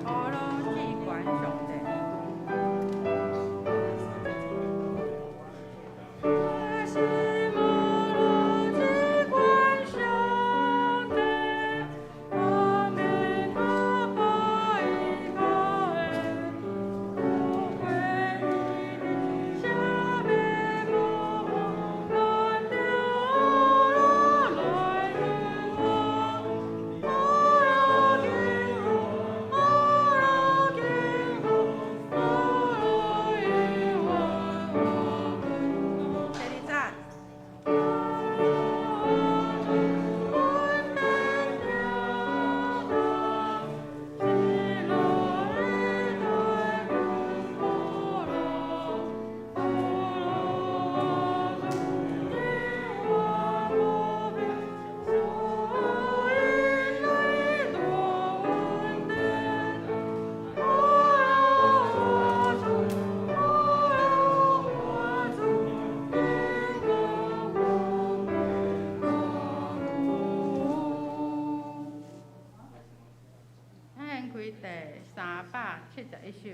乌鲁智观上帝。我是乌鲁智观上帝，阿弥陀佛，依法诶，无悔的下面无乱流来我，阿弥陀佛，阿弥陀佛，阿弥陀佛，谢你赞。咱演开第371首。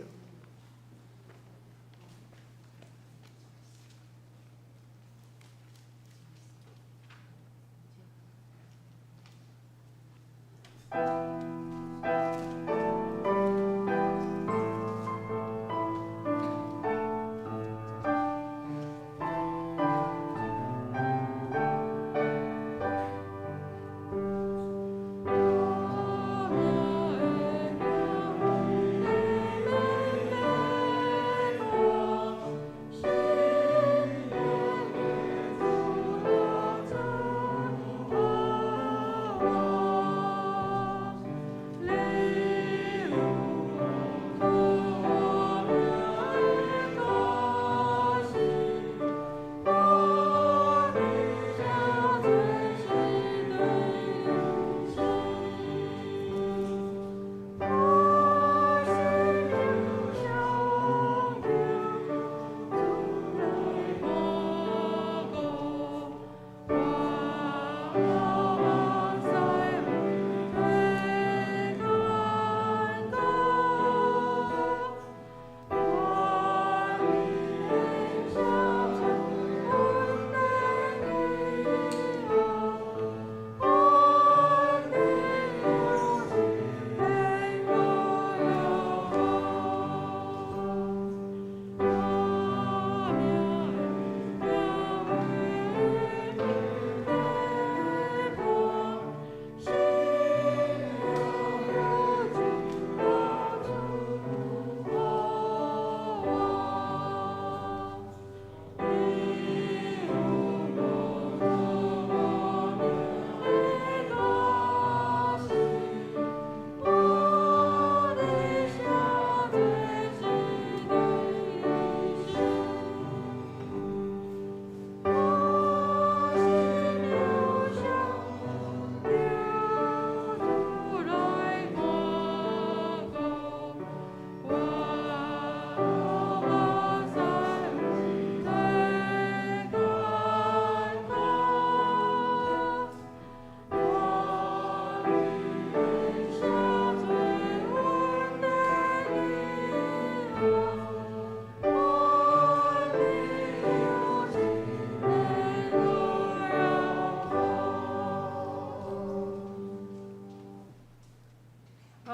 好，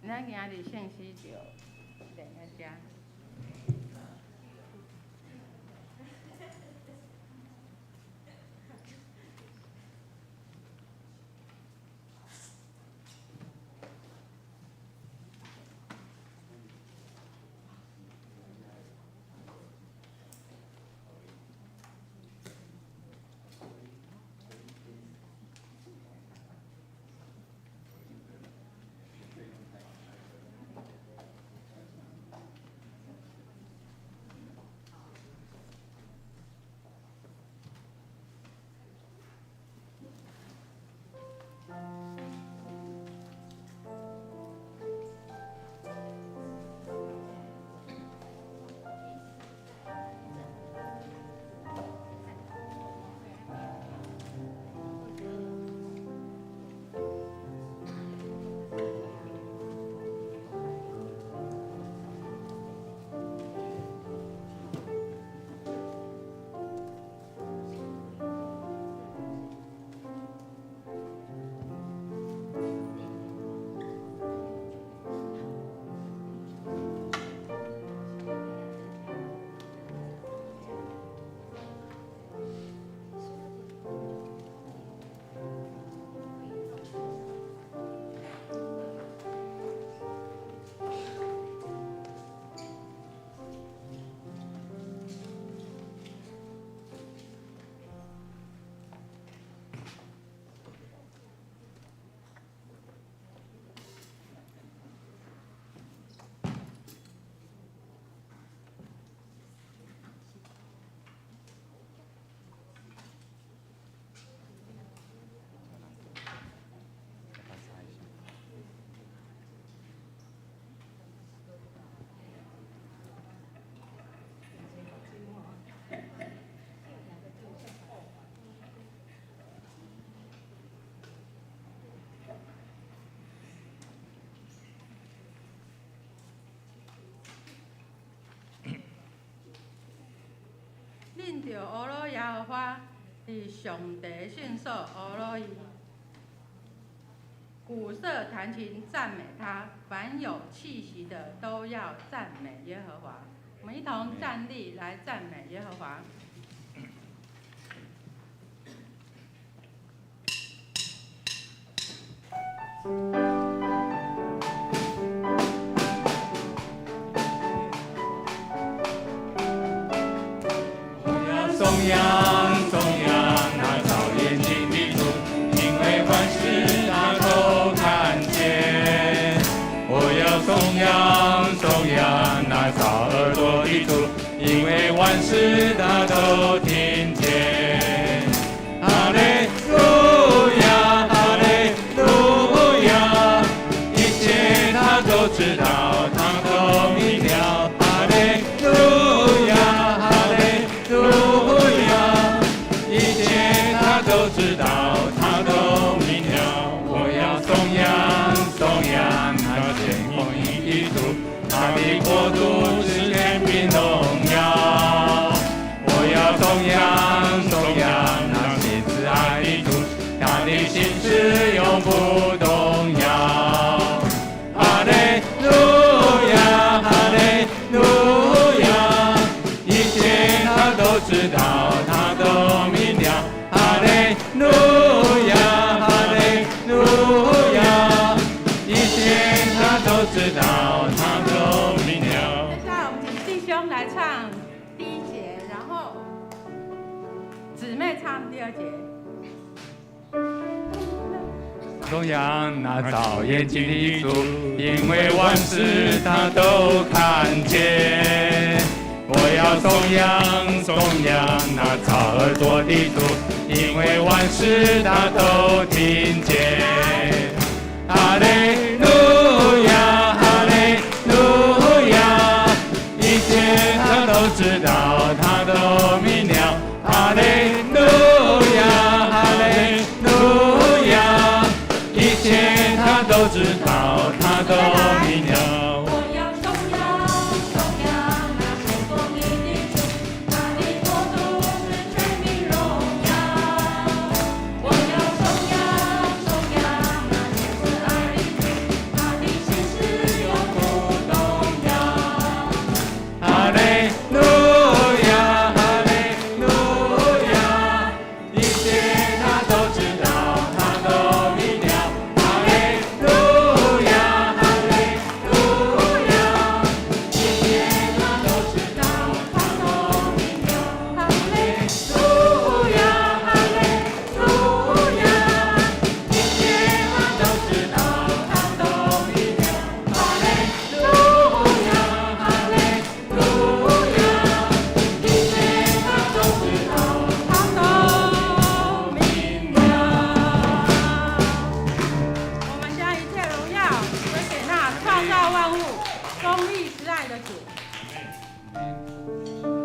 咱今日圣诗就练到遮。信着俄罗耶和华是上帝圣所俄罗伊。鼓瑟弹琴赞美他，凡有气息的都要赞美耶和华。我们一同站立来赞美耶和华。颂扬颂扬那照眼睛的主，因为万事他都看见。我要颂扬颂扬那造耳朵的主，因为万事他都听见。哈利路亚，哈利路亚，一切他都知道，他都明了。哈利路亚，哈利路亚，一切他都知道，他都明了。我要颂扬颂扬那天空的主，他的国度是权柄荣耀。我要颂扬颂扬那心慈爱的主，他的心事永不动摇。哈利路亚，哈利路亚，一切他都知道，他都明了。哈利路亚，哈利路亚，一切他都知道，他都明了。接下来我们请弟兄来唱第一节，然后姊妹唱第二节。颂扬那造眼睛的主，因为万事他都看见。我要颂扬颂扬那造耳朵的主，因为万事他都听见。哈利路亚，哈利路亚，一切他都知道，他都明了。哈利路亚，哈利路亚，一切他都知道，他都明了。我要颂扬颂扬那天公义的主，他的国度是权柄荣耀。我要颂扬颂扬那天慈爱的主，他的心事永不动摇。哈利路亚，哈利路亚，一切他都知道，他都明了。哈利路亚，哈利路亚，一切他都知道，他都明了。哈利路亚，哈利路亚，一切他都知道，他都明了。哈利路亚，哈利路亚，一切他都知道，他都明了。我们将一切荣耀归给那创造万物、公义慈爱的主。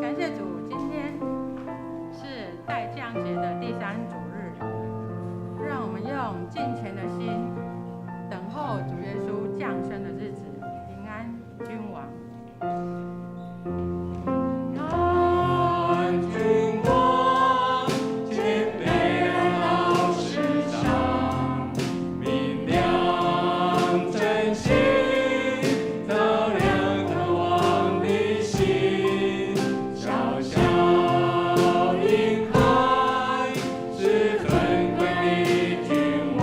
感谢主，今天是待降节的第3主日，让我们用敬虔的心等候主耶稣降生的日子，平安君王。安君王，谦卑来到世上，明亮真心，照亮渴望的心，小小婴孩是尊贵的君王。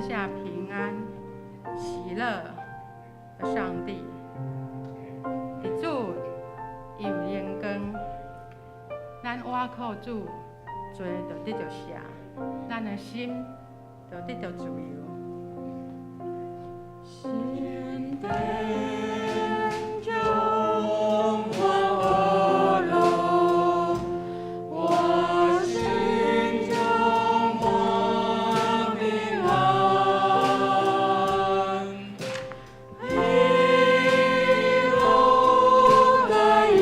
下平安、喜乐的上帝。伫主有荣光，咱倚靠主，罪就得着赦，咱的心就得着自由。心的中我俄罗，我心中我平安。一路的引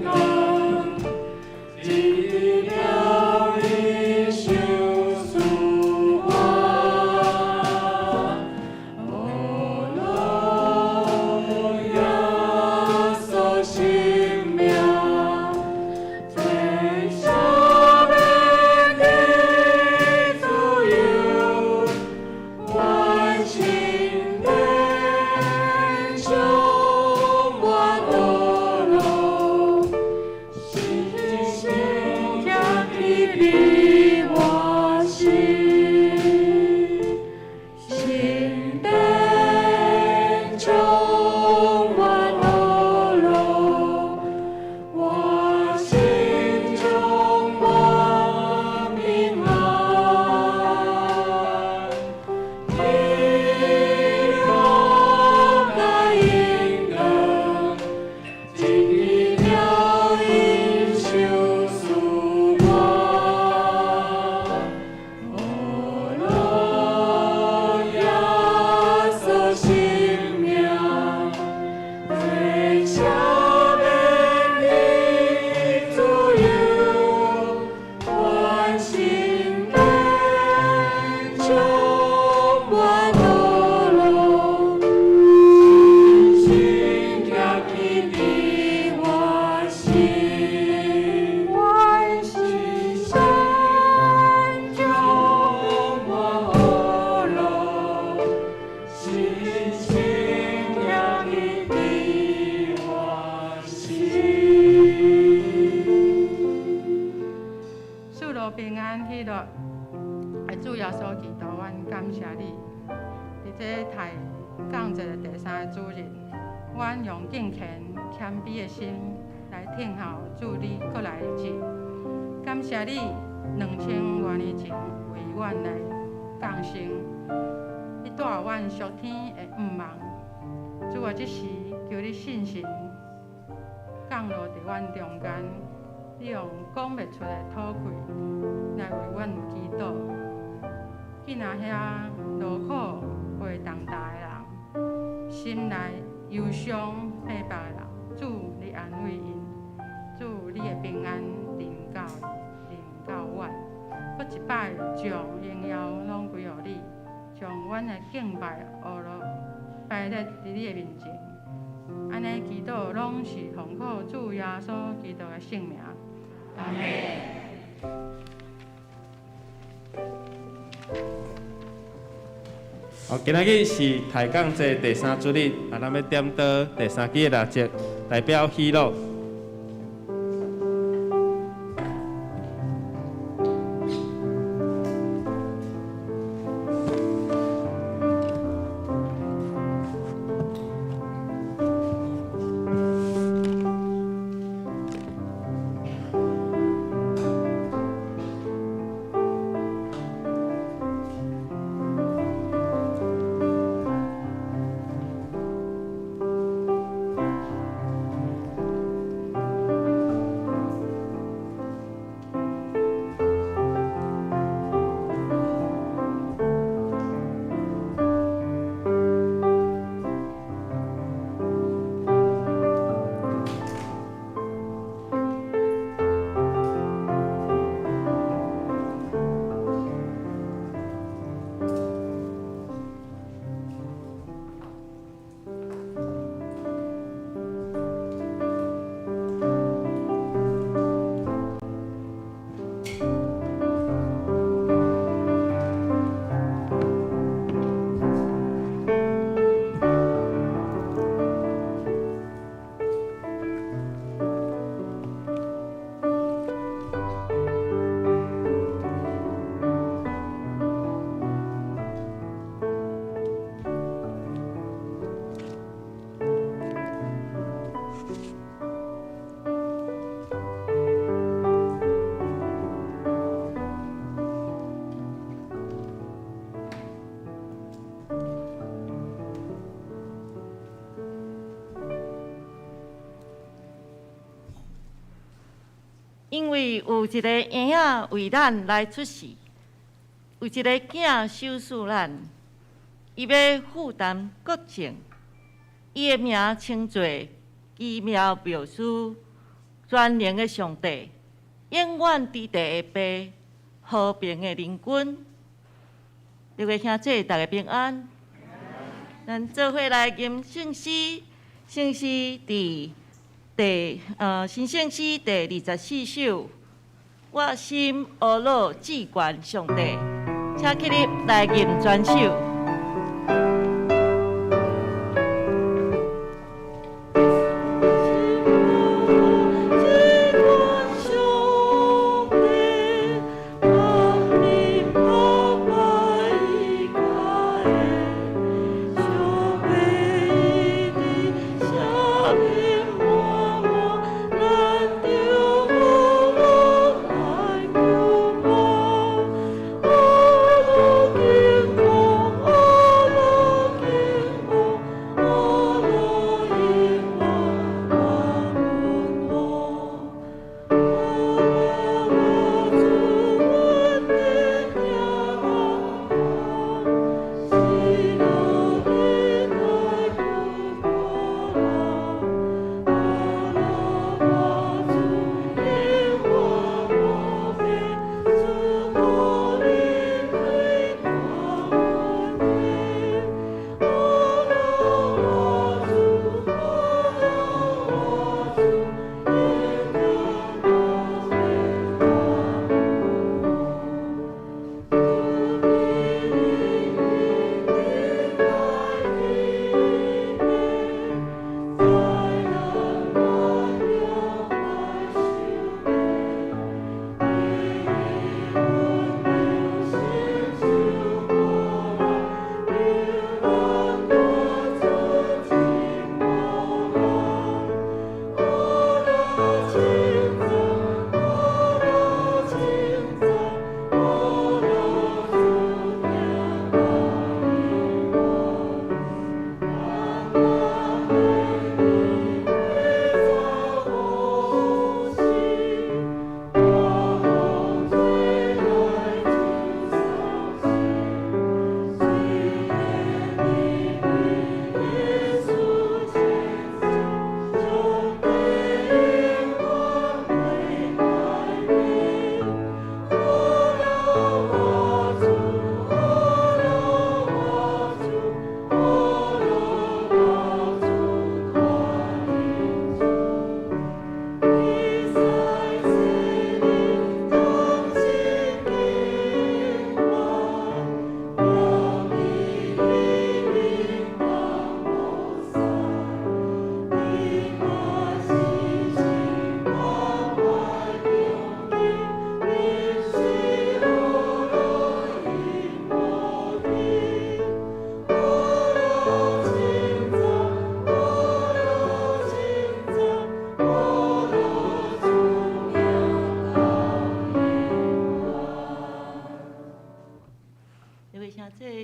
导，进了一宿曙光。平安喜乐，主耶稣基督，阮感谢你。伫这太降节的第3个主日，阮用敬虔谦卑的心来听候主你过来的日。感谢你2000多年前为阮来降生，你带阮属天的毋望。主啊，这时求你信心降落伫阮中间。你用讲袂出的吐气来为阮祈祷，记那遐劳苦背重担的人，心内忧伤悲白的人，主你安慰因，主你的平安临到阮，搁一摆将荣耀拢归予你，将阮的敬拜学落摆咧伫你的面前。安尼祈祷拢是奉靠主耶稣基督的圣名。阿门。好，今日是抬杠节第3主日，咱要点到第3期的6节，代表喜乐。因为有一个婴仔为咱来出世，有一个囝守侍咱，伊要负担国政，伊的名称作奇妙妙书，全能的上帝，永远伫地的爸，和平的灵君。各位兄弟，大家平安。咱做伙来吟圣诗，圣诗新圣诗第24首。我心阿罗至关上帝，请起立来吟全首。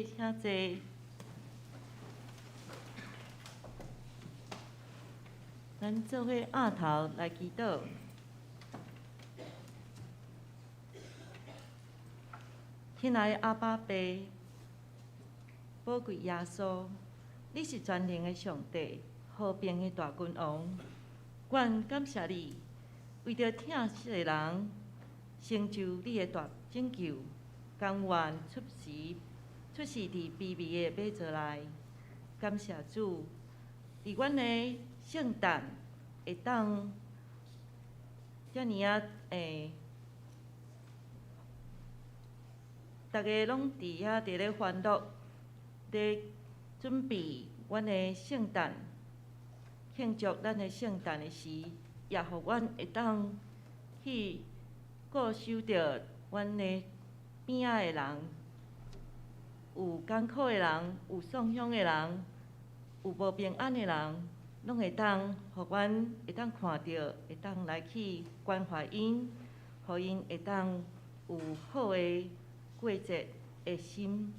请坐。咱做伙压头来祈祷。亲爱的阿爸爸，宝贵耶稣，你是全能的上帝，和平的大君王。愿感谢你，为着疼惜的人，成就你的大拯救，甘愿出世伫卑微的马槽内。感谢主，伫阮的圣诞会当遮尔啊大家拢伫遐伫咧欢乐，伫准备阮的圣诞，庆祝咱的圣诞的时，也互阮会当去顾守着阮的边仔的人，有艰苦的人，有丧乡的人，有无平安的人，拢会当互阮会当看到，会当来去关怀因，互因会当有好的过节的心。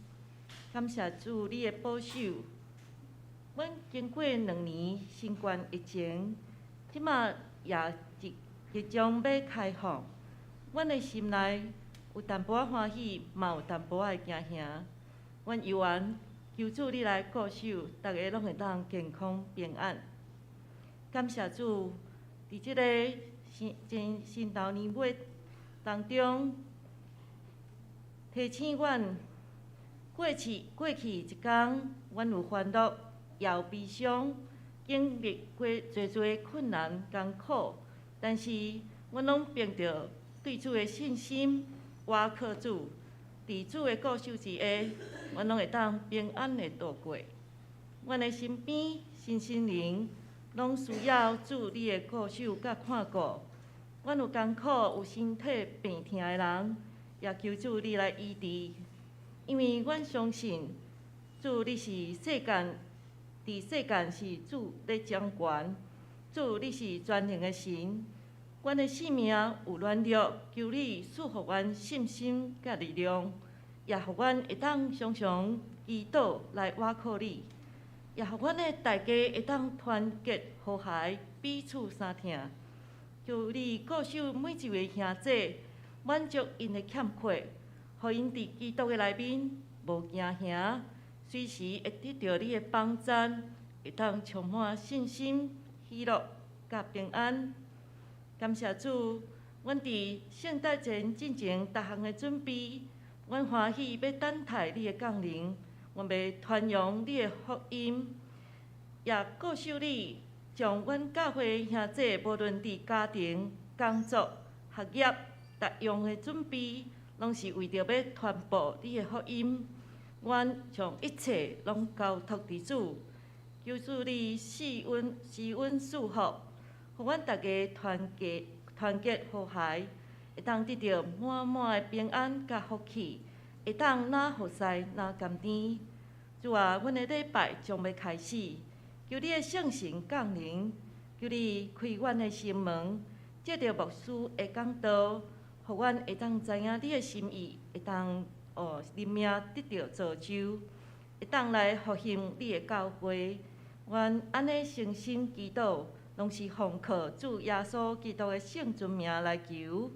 感谢主你的保守。阮经过2年新冠疫情，即马也即将要开放，阮的心内有淡薄仔欢喜，嘛有淡薄仔惊吓。阮犹原求主你来固守，大家拢会当健康平安。感谢主，伫即个新头年尾当中，提醒阮过去一天，阮有烦恼，也有悲伤，经历过侪困难艰苦，但是阮拢凭着对主的信心，倚靠主，伫主的固守之下，阮拢会当平安的度过。阮的身边、心灵，拢需要主你的固守甲看顾。阮有艰苦、有身体病痛的人，也求主你来医治，因为阮相信主你是伫世间是主咧掌权，主你是全能的神。阮的性命有软弱，求你赐予阮信心甲力量，也互阮会当常常祈祷来倚靠你，也互阮的大家会当团结和谐，彼此相疼。求你固守每一位兄弟，满足因的欠缺，互因伫基督的内面无惊吓，随时会得到你的帮赞，会当充满信心、喜乐甲平安。感谢主，阮伫圣诞节进前逐项的准备，阮欢喜要等待你的降临，阮要传扬你的福音，也固守你。将阮教会兄弟，无论伫家庭、工作、学业，逐样的准备，拢是为着要传播你的福音。阮将一切拢交托伫主，求主你施恩赐福，互阮大家团结和谐，会当得到满满的平安甲福气，会当哪服侍哪甘甜。主啊，阮的礼拜将要开始。求你的圣神降临，求你开阮的心门，借着牧师的讲道，互阮会当知影你的心意，会当灵命得到造就，会当来复兴你的教会。阮安尼诚心祈祷，拢是奉靠主耶稣基督的圣尊名来求。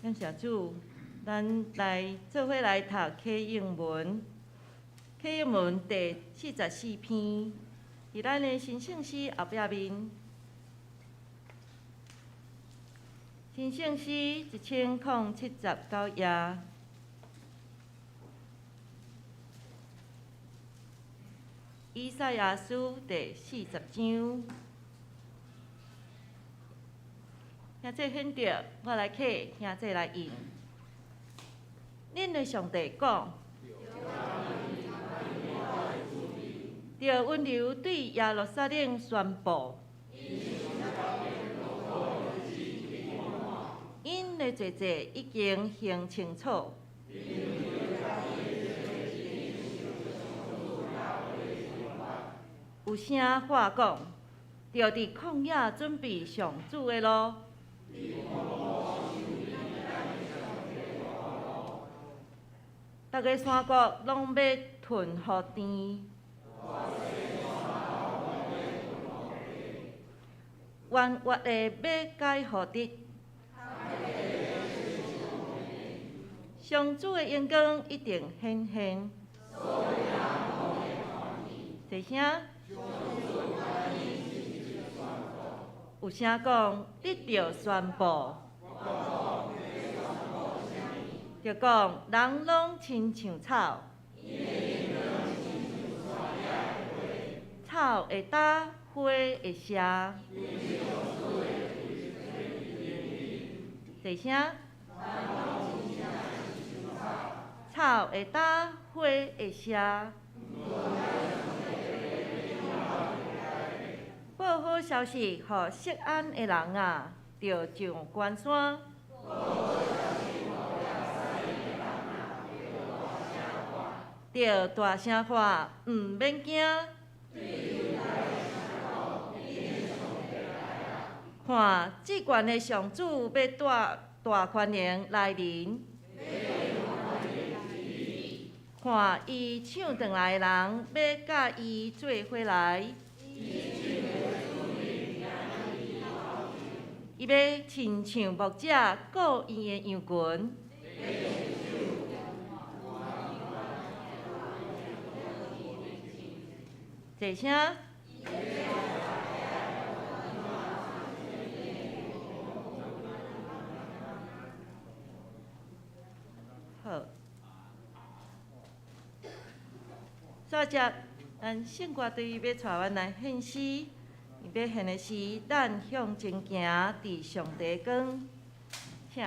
感谢主，咱来做伙来读启应文。启应文第44篇，伫咱的新圣诗后壁面。新圣诗1079页。以赛亚书第40章。兄弟选着，我来刻，兄弟来印。恁的上帝讲，着温柔对耶路撒冷宣布，因的罪罪已经行清楚。有声话讲，着伫旷野准备上主的路。逐个山谷拢要吞互甜，冤屈的要解互直，上主的荣光一定显现。一声，有声讲，得着宣布。就讲人拢亲像草，草会干，花会谢。第声，草会干，花会谢。好消息，互锡安的人啊，着上关山。着大声喊，毋免惊。看，即关的上主要带大权能来临。看，伊抢转来的人要甲伊做伙来。伊要亲像牧者顾伊的羊群。坐声。好，煞接咱圣歌队要带阮来献诗，伊要献的是咱向前行，伫上帝光，请。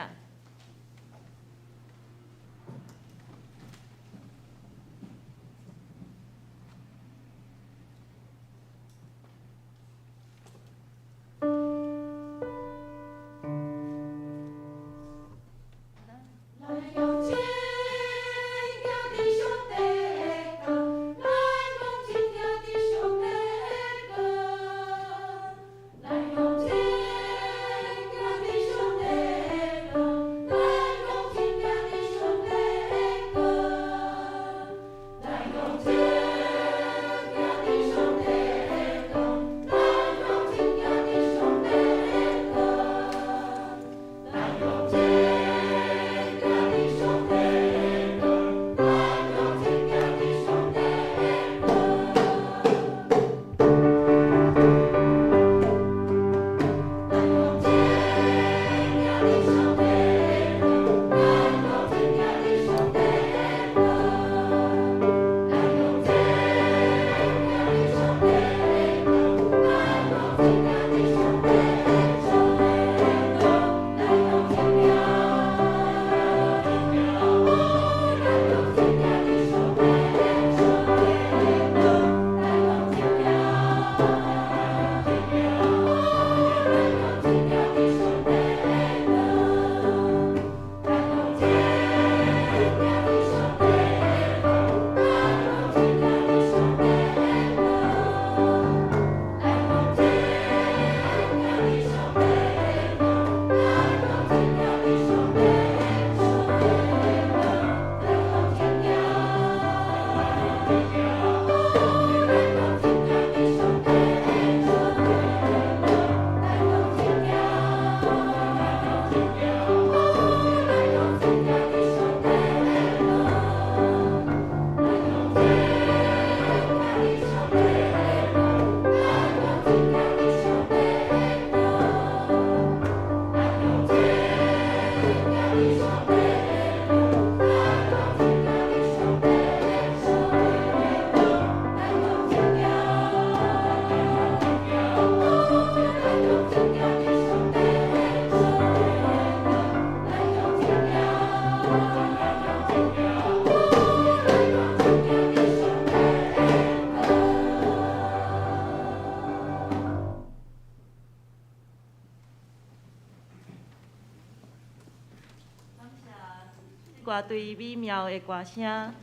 歌队美妙的歌声，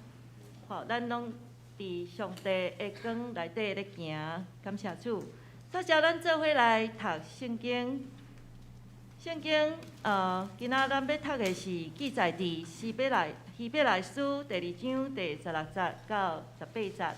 吼，咱拢伫上帝的光内底咧行，感谢主。煞接咱做伙来读圣经。圣经，今仔咱要读的是记载伫希伯来书第2章第16节到18节。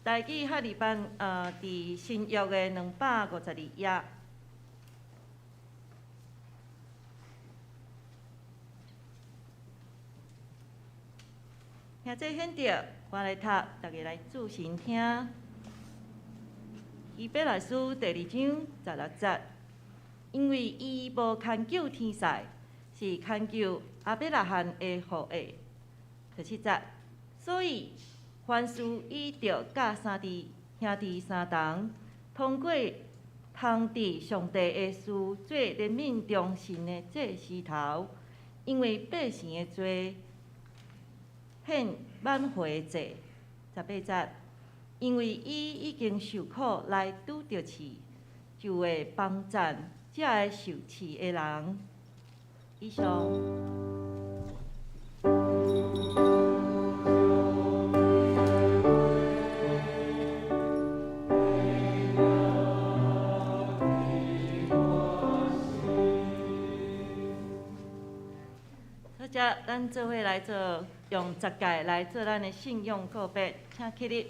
台语哈利班伫新约的252页。听这显着，我来读，大家来注心听。希伯来书第2章16节，因为伊无牵救天使，是牵救亚伯拉罕的后裔。17节，所以凡事伊着甲兄弟三同，通过通伫上帝的事做怜悯忠信的这时头，因为百姓的罪献挽回祭。18节，因为伊已经受苦来拄着刺，就会帮赞这个受刺的人。以上。好，遮咱做伙来做，用10届来做咱的信用告别，请起立。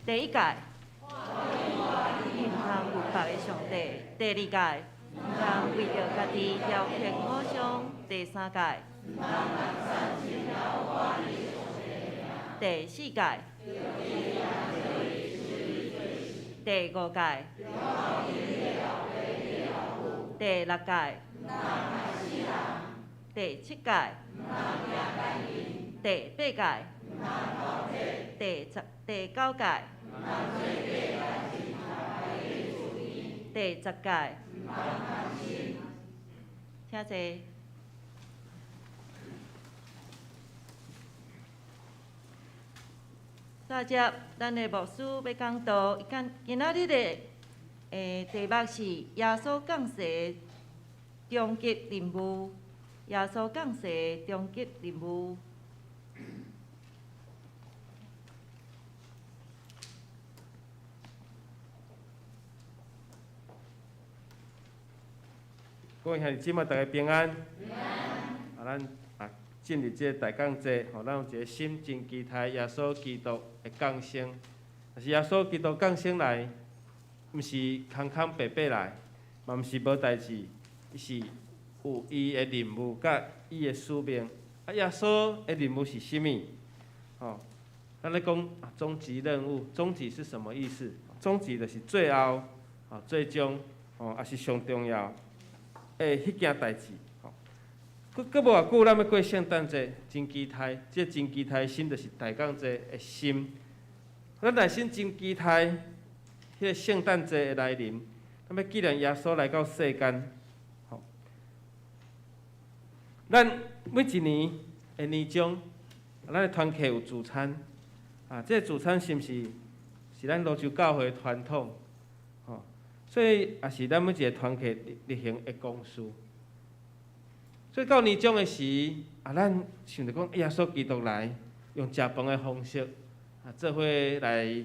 第1届，毋通有别的上帝；第2届，毋通为着家己挑剔偶像；第3届，第4届，第5届，第6届，第7届，第8届，第9屆，第10屆，请坐。大家，咱的牧师要讲道，今仔日的题目是耶稣降世的终极任务。耶稣降世的终极任务。各位兄弟姊妹，大家平安。咱进入这个大降节，咱有一个心真期待耶稣基督的降生。但是耶稣基督降生来，毋是空空白白来，嘛毋是无代志，伊是有伊的任务甲伊的使命。耶稣的任务是甚物？咱咧讲终极任务，终极是什么意思？终极就是最后，最终，也是上重要的迄件代志。佫无偌久，咱要过圣诞节，真期待。这真期待的心，就是大降节的心。咱内心真期待，迄个圣诞节的来临。咱要纪念耶稣来到世间。咱每一年的年终，咱的团契有聚餐。这个聚餐是毋是咱罗州教会的传统？所以也是咱每一个团契例行的公事。所以到年终的时，咱想着讲，耶稣基督来，用食饭的方式，做伙来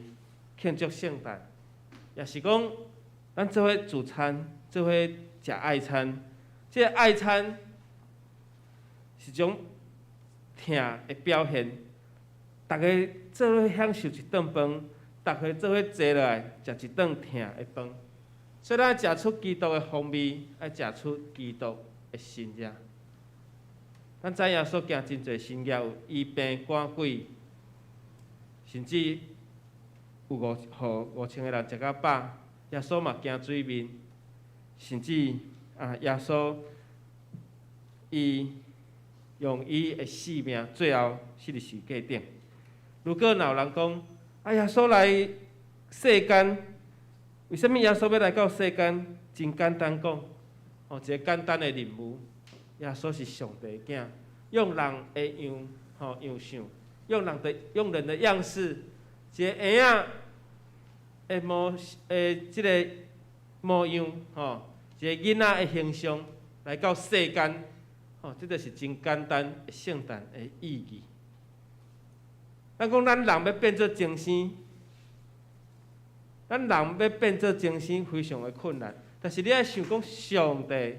庆祝圣诞，也是讲，咱做伙聚餐，做伙食爱餐。这个爱餐是种疼的表现，大家做伙享受一顿饭，大家做伙坐落来食一顿疼的饭。所以咱食出基督的风味，爱食出基督的心意。咱知影所行真侪神业，有医病赶鬼，甚至有5000个人食到饱。耶稣嘛行水面，甚至耶稣伊用伊的性命，最后死伫十字架顶。如果有人讲，耶稣来世间，为什么耶稣要来到世间？真简单讲，一个简单的任务。耶稣是上帝的囝，用人的样相，用人的样式，一个婴仔的即个模样，一个囡仔的形象来到世间，这就是真简单的圣诞的意义。咱讲咱人要变做精神，咱人要变做精神非常的困难，但是你爱想讲上帝。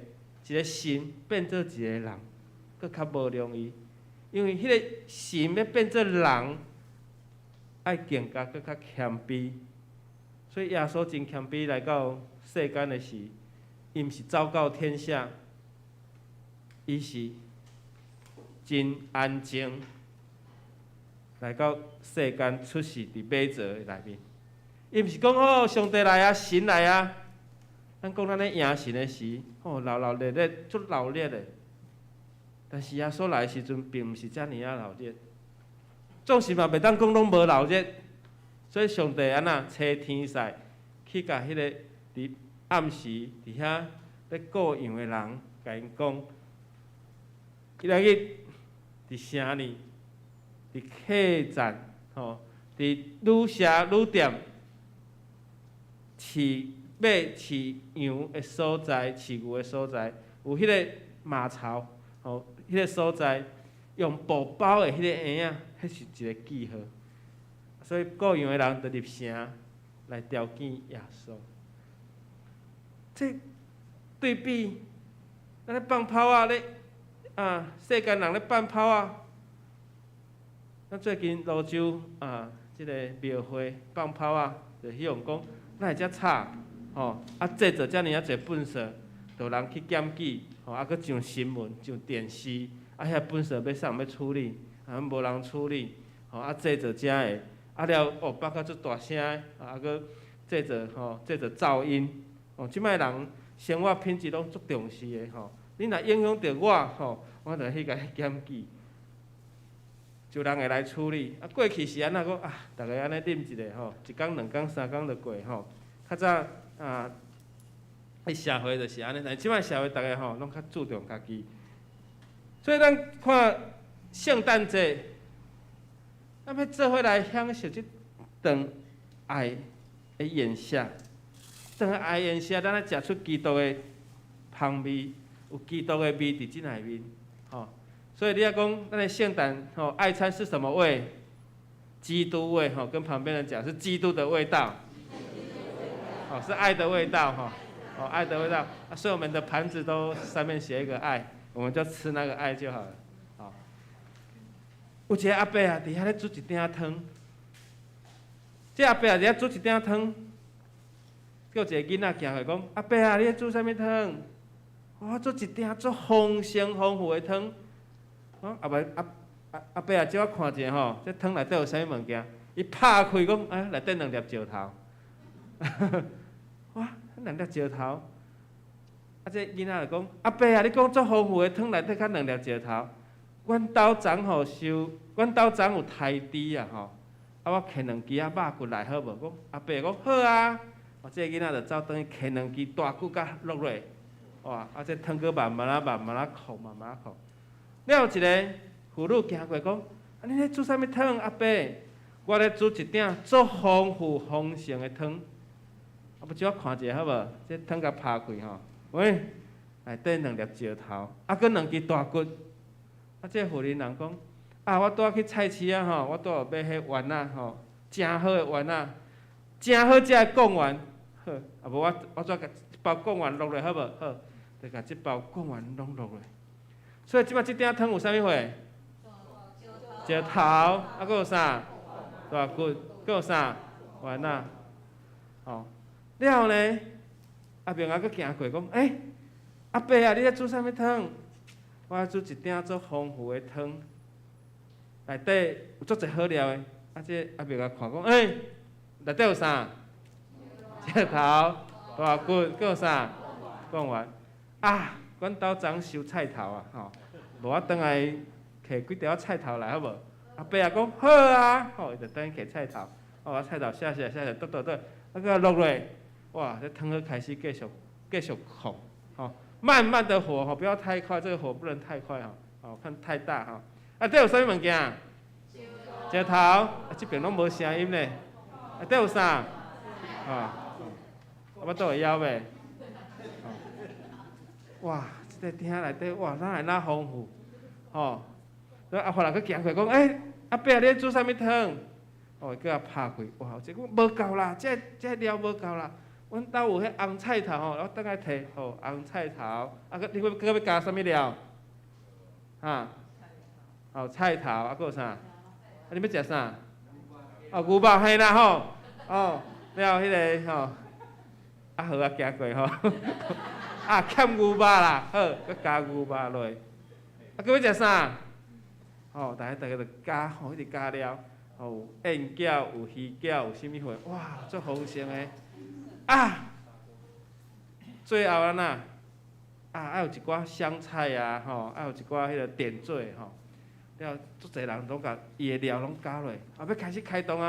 一个神变做一个人，佫较无容易，因为迄个神要变做人，爱更加佫较谦卑。所以耶稣真谦卑来到世间的时，伊毋是昭告天下，伊是真安静来到世间出世伫马槽的内面。伊毋是讲上帝来啊，神来啊。咱讲咱咧迎神的时，热烈，足热烈的。但是耶稣来的时阵，并毋是遮尔热烈。总是嘛，袂当讲拢无热烈，所以上帝安那找天使去甲迄个伫暗时伫遐咧顾羊的人，甲因讲，今仔日伫城里，伫客栈，吼，伫旅社、旅店、饲马、饲羊的所在、饲牛的所在，有迄个马槽，吼，迄个所在用布包的迄个婴仔，迄是一个记号。所以顾羊的人就入城来朝见耶稣。这对比，咱咧放炮啊，咧世间人咧放炮啊。咱最近泸州即个庙会放炮啊，就希望讲，咱会遮吵，吼，制作遮尔侪粪扫，就人去检举，吼，搁上新闻、上电视，遐粪扫要啥要处理，无人处理，吼，制作遮个。了，放到足大声的，搁制作制作噪音，即摆人生活品质拢足重视的吼。你若影响到我我就去甲你检举，就人会来处理。过去是安怎讲逐个安尼啉一个一工、2工、3工就过较早迄社会就是安尼，但即摆社会逐个拢较注重家己。所以咱看圣诞节。咱要做伙来享受即顿爱的宴席，顿爱宴席，咱来食出基督的香味，有基督的味伫即内面，所以你要讲，咱的圣诞爱餐是什么味？基督味跟旁边人讲是基督的味道，是爱的味道爱的味道。所以我们的盘子都上面写一个爱，我们就吃那个爱就好了。有一个阿伯伫遐咧煮一鼎汤，这阿伯伫遐煮一鼎汤，叫一个囡仔行过来讲：阿伯你咧煮啥物汤？我做一鼎足丰盛丰富的汤。阿伯借我看者这汤内底有啥物物件？伊拍开讲：内底2粒石头。哇，2粒石头！这囡仔就讲：阿伯你讲足丰富的汤内底较2粒石头。阮兜昨阮兜昨有胎猪我摕2支肉骨来好无？讲阿伯讲好啊，这个囡仔就走转去摕2支大骨甲落落，哇！这汤搁慢慢扣。了有一个妇女行过讲：你咧煮啥物汤？阿伯，我咧煮一鼎足丰富丰盛的汤。借我看者好无？这汤甲拍开喂，内底2粒石头，搁2支大骨。这个妇人人讲：我带去菜市我带有买迄丸真好的丸真好食的贡丸。好，无我再甲一包贡丸落来好无？好，就甲这包贡丸拢落来。所以即摆即鼎汤有啥物货？石头，搁有啥？大骨，搁有啥？丸了后呢？阿明仔搁行过讲：阿伯你咧煮啥物汤？我煮一鼎足丰富的汤，内底有足侪好料的。这阿明仔看讲，内底有啥？石头、大骨，搁有啥？讲完阮兜昨收菜头无我转来摕几条菜头来好无？阿伯也讲好啊，伊就等摕菜头，菜头写，搁落落，哇！这汤开始继续放慢慢的火不要太快，这个火不能太快看太大这有啥物件？石头，这边拢无声音呢。这有啥？我倒会枵袂？哇！这个鼎内底哇，哪丰富后来佫行过讲：阿伯你煮啥物汤？伊佫拍开，哇！这个无够啦，这料无够啦。阮兜有迄红菜头我等下摕红菜头，你佫要加啥物料？菜头，佫有啥？你要食啥？牛肉嘿啦了迄个好行过欠牛肉啦，好，佫加牛肉落。佫要食啥？逐个就加迄个加料，有燕饺、有鱼饺、有啥物货？哇，足丰盛的。最后爱有一寡香菜爱有一寡迄个点缀了足侪人拢甲伊的料拢加落，要开始开动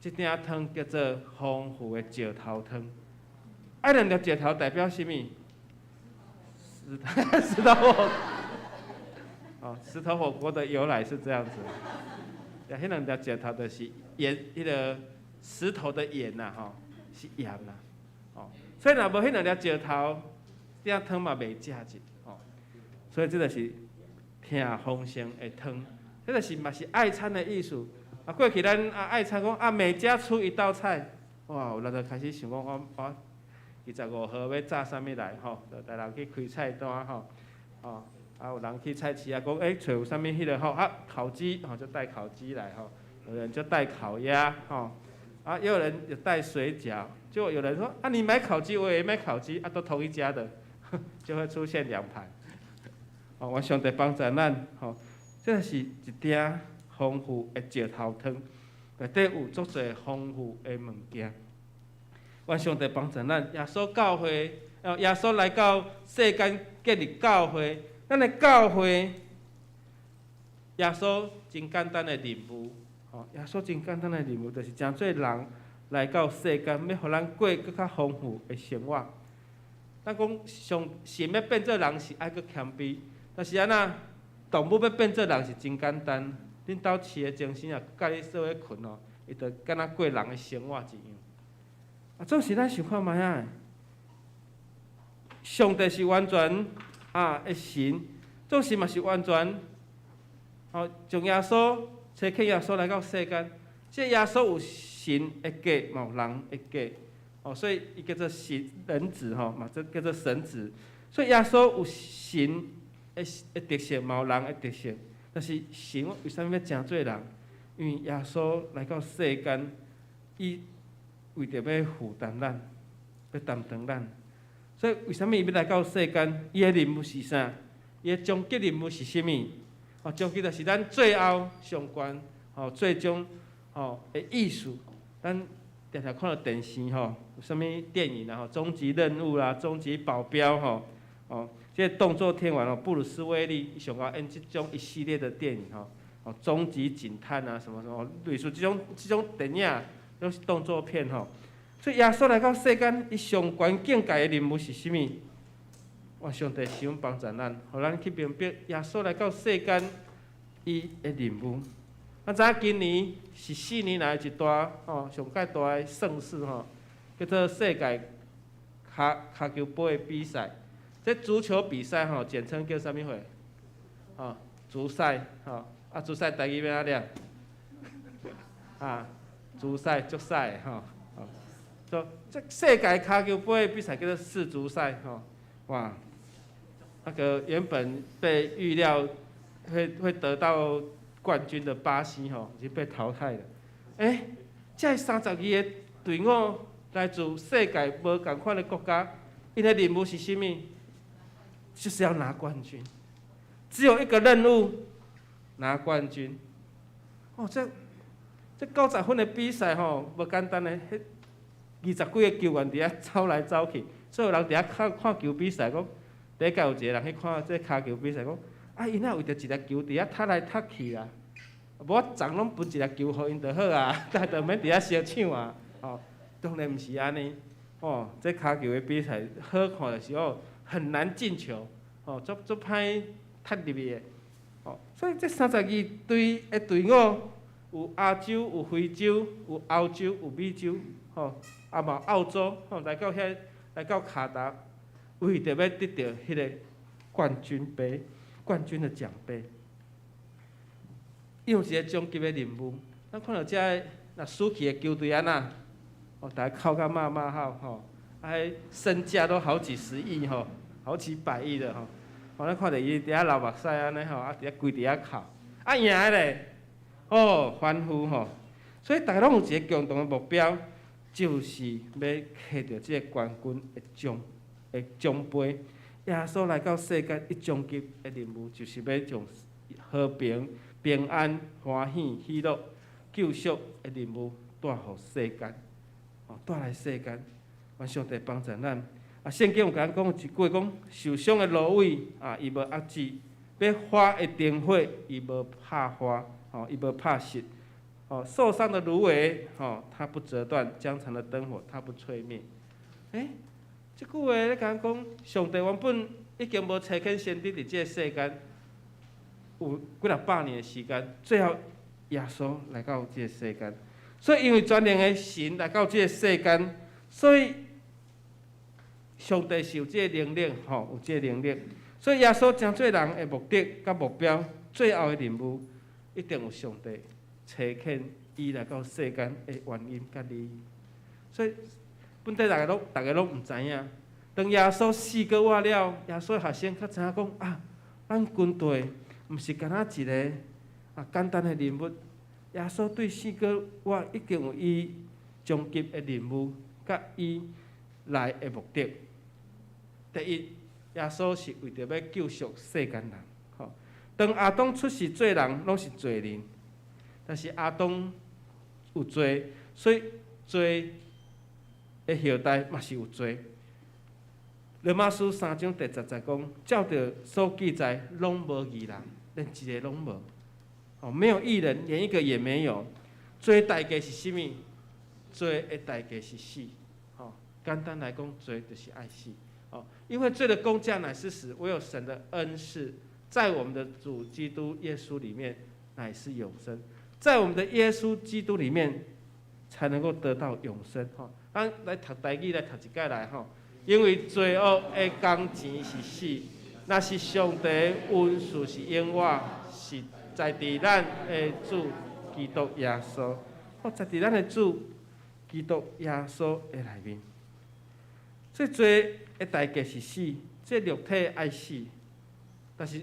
这鼎汤叫做丰富的石头汤。啊，两条石头代表什么？石头火，哦，石头火锅的由来是这样子。呀，迄两条石头就是盐，迄个石头的盐呐，吼，是盐呐，哦，所以若无迄两条石头，鼎汤嘛袂食进，哦，所以这就是听丰盛的汤，这就是嘛是爱餐的意思。啊，过去咱爱餐讲每家出一道菜，哇，有人就开始想讲我25号要炸啥物来吼，就带人去开菜单吼，哦，有人去菜市啊讲找有啥物迄个吼烤鸡吼就带烤鸡来吼，有人就带烤鸭吼，也有人就带水饺，就有人说你买烤鸡我也买烤鸡，都同一家的，就会出现2盘。哦，我上帝帮助咱吼，这是一鼎丰富的石头汤，内底有足侪丰富的物件。我上帝帮助咱，耶稣教会，耶稣来到世间建立教会，咱的教会，耶稣真简单的任务，耶稣真简单的任务，就是将做人来到世间，要互咱过更较丰富的生活。咱讲神要变做人是爱搁谦卑，但是安那动物要变做人是真简单。恁兜饲的精神甲你做伙困伊就敢若过人的生活一样。总是咱想看卖啊，上帝是完全的神，总是嘛是完全，从耶稣找起耶稣来到世间，这耶稣有神的价，嘛有人的价，所以伊叫做神人子嘛，这叫做神子。所以耶稣有神的特性，嘛有人的特性。但是神为什么要成做人？因为耶稣来到世间，伊为着要负担咱，要担当咱。所以为什么伊要来到世间？伊的任务是啥？伊的终极任务是啥物？终极就是咱最后上悬，最终的意思。咱常常看到电视有啥物电影啊？终极任务啦，终极保镖这动作天王布鲁斯威利，伊上爱演这种一系列的电影终极警探啊，什么什么，类似这种电影，都是动作片所以耶稣来到世间，伊上悬境界的任务是啥物？我上帝想帮助咱，互咱去明白耶稣来到世间，伊的任务。知今年是4年来一大上界大的盛事叫做世界骹球杯的比赛。这足球比赛简称叫啥物货？足赛足赛台语要怎念？足赛足赛这世界骹球杯的比赛叫做世足赛哇，那个原本被预料会得到冠军的巴西已经被淘汰了。这32个队伍来自世界无同款的国家，因的任务是啥物？就是要拿冠军，只有一个任务，拿冠军。这90分的比赛无简单的，20几个球员伫遐走来走去，所有人伫遐看球比赛，讲第一届有一个人去看这骹球比赛，讲因为着一粒球伫遐踢来踢去啦，无我昨拢分一粒球互因就好啊，但就免伫遐相抢啊。当然毋是安尼，这骹球的比赛好看就是很难进球，足歹踢入去的，所以这32队的队伍有亚洲、有非洲、有欧洲、有美洲，嘛澳洲，来到卡达，为着要得到迄个冠军杯、冠军的奖杯，伊有一个终极的任务。咱看到这若输去的球队安那，大家哭甲骂好，身价都好几十亿好几百亿的咱看到伊伫遐流目屎安尼伫遐跪伫遐哭，赢咧，欢呼所以大家拢有一个共同的目标，就是要摕到这个冠军的奖杯。耶稣来到世间，伊终极的任务就是要将和平、平安、欢喜、喜乐、救赎的任务带互世间，带来世间。愿上帝帮助咱。圣经有甲咱讲一句讲，受伤的芦苇伊无压制；要花的灯火，伊无拍花，伊无拍熄。受伤的芦苇，它不折断；江残的灯火，它不吹灭。这句话咧讲讲，上帝原本已经无差遣先知伫这个世间，有几若百年的时间，最后耶稣来到这个世间。所以因为全能的神来到这个世间，所以上帝是有这个能力，有这个能力。所以耶稣真做人的目的甲目标，最后的任务，一定有上帝差遣伊来到世间的原因甲利益。所以本地大家拢毋知影，当耶稣死过活了，耶稣的学生较知影讲啊，咱军队毋是干那一个简单的任务。耶稣对死过活已经有伊终极的任务，甲伊来的目的。第一，耶稣是为着要救赎世间人。当亚当出世做人，拢是罪人，但是亚当有罪，所以罪的后代嘛是有罪。罗马书3章第10节讲，照着所记载，拢无义人，连一个拢无。没有义人，连一个也没有。罪的代价是什么？罪的代价是死。简单来讲，罪就是爱死。因为罪的工价乃是死，唯有神的恩赐，在我们的主基督耶稣里面乃是永生，在我们的耶稣基督里面才能够得到永生。咱来读台语，来读一解来因为罪恶的工钱是死，那是上帝的恩赐是永远，是在伫咱的主基督耶稣，在伫咱的主基督耶稣的内面。这罪的代价是死，这肉体爱死，但是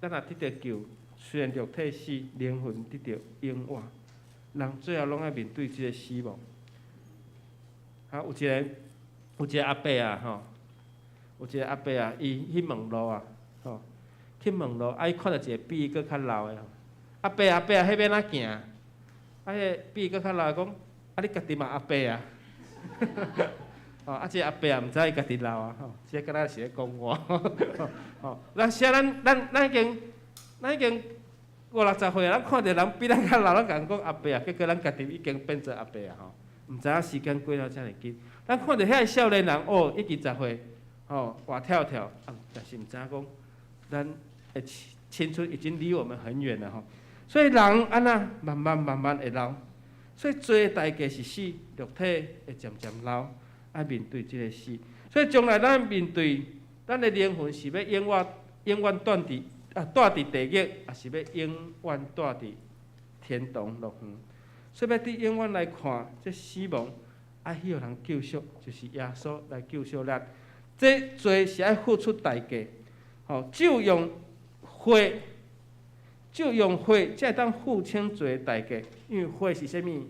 咱若得到救，虽然肉体死，灵魂得到永远。人最后拢要面对这个死亡。有一个阿伯有一个阿伯伊去问路去问路，伊看到一个比伊搁较老的，阿伯，迄边哪行？迄比伊搁较老的讲，你家己嘛阿伯啊？这个阿伯也毋知伊家己老这敢若是咧讲我。咱现在咱已经50-60岁，咱看到人比咱较老，咱共讲阿伯结果咱家己已经变做阿伯毋知影时间过了遮尔紧。咱看到遐个少年人已经10岁，活跳跳，但是毋知影讲，咱的青春已经离我们很远了所以人安那慢慢会老，所以罪的代价是死，肉体会渐渐老。爱面对这个死，所以将来咱面对咱的灵魂是要永远住伫地狱，还是要永远住伫天堂乐园？所以要伫永远来看，这死亡爱许人救赎，就是耶稣来救赎咱。这罪是爱付出代价，只有用火，才会当付清罪的代价。因为火是啥物？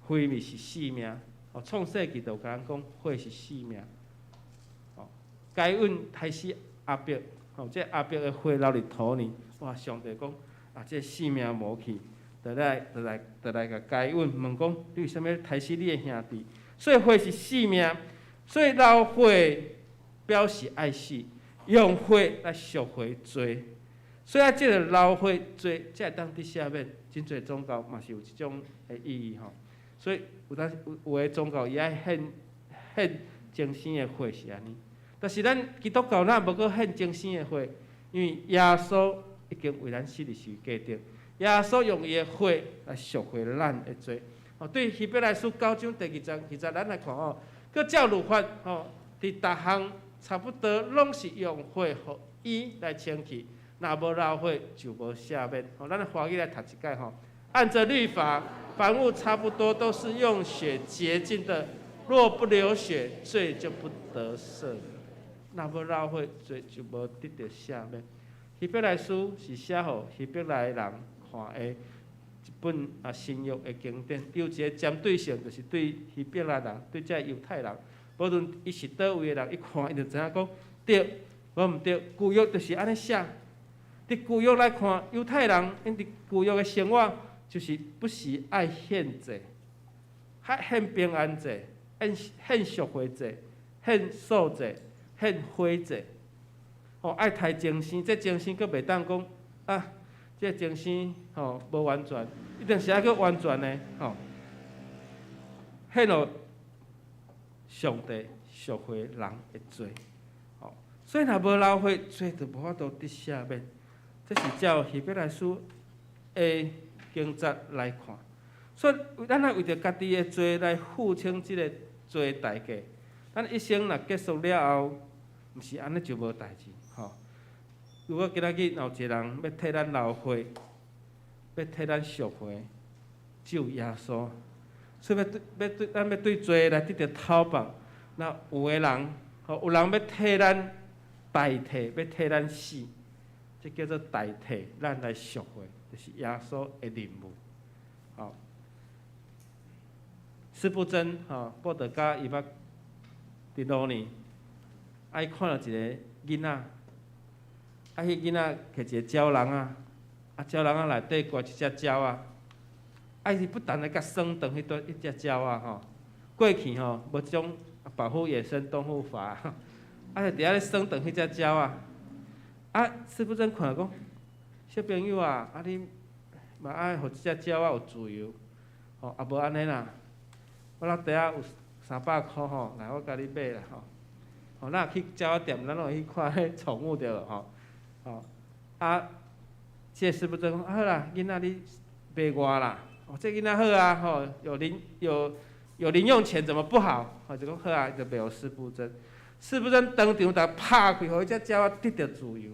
火咪是生命。创世纪就甲咱讲，火是生命。该恩害死阿伯，这阿伯的火流入土里，上帝讲这生命无去，就来甲该恩问讲，你为什么害死你的兄弟？所以火是生命，所以老火表示爱死，用火来赎回罪。所以这个老火罪，才会当伫下面，真侪宗教嘛是有这种的意义所以有的宗教伊爱献精神的火是安尼，但是咱基督教咱无搁献精神的火，因为耶稣已经为咱死伫十字架顶，耶稣用伊的火来赎回咱的罪。对希伯来书9章第20节，咱来看佮照律法伫逐项差不多拢是用火互伊来清去，若无老火就无赦免。咱来华语来读一解按着律法。凡物差不多都是用血洁净的，若不流血，罪就不得赦。若无流血，罪就无得到赦免。希伯来书是写互希伯来人看的一本新约的经典，有一个针对性，就是对希伯来人，对这犹太人，无论伊是倒位的人，伊看伊就知影讲对，无毋对。旧约就是安尼写。伫旧约来看，犹太人因伫旧约的生活。就是不是爱献祭，献平安祭，献赎回祭，献素祭，献火祭。爱抬精神，这精神佫袂当讲这个精神吼无完全，一定是要去完全的吼。迄落上帝赎回人的罪，吼，所以若无流血，罪就无法度得赦免。这是照希伯来书的经节来看，所以咱若为着家己的罪来付清即个罪代价，咱一生若结束了后，毋是安尼就无代志，吼。如果今仔日有一个人要替咱流血，要替咱赎回，只有耶稣。所以咱要对罪来得到讨报。那有个人，吼，有人要替咱代替，要替咱死，这叫做代替咱来赎回，就是耶稣的任务。吼，司布真，吼，报道甲伊捌伫路呢，伊看到一个囡仔。迄囡仔摕一个鸟笼啊，鸟笼内底挂一只鸟啊，伊不但来甲耍长迄只鸟啊吼，过去吼无种保护野生动物法，就伫遐咧耍长迄只鸟啊，师傅真看讲，小朋友啊，你嘛爱互即只鸟有自由，吼，无安尼啦，我老底下有300箍吼，来我甲你买啦吼，吼，咱去鸟仔店，咱有去看迄宠物着吼。这师傅就讲好啦，囡仔你卖我啦，这囡仔好啊，吼，有零用钱怎么不好？就讲好啊，就卖互师傅真。师傅真当场就拍开，互伊只鸟仔得到自由，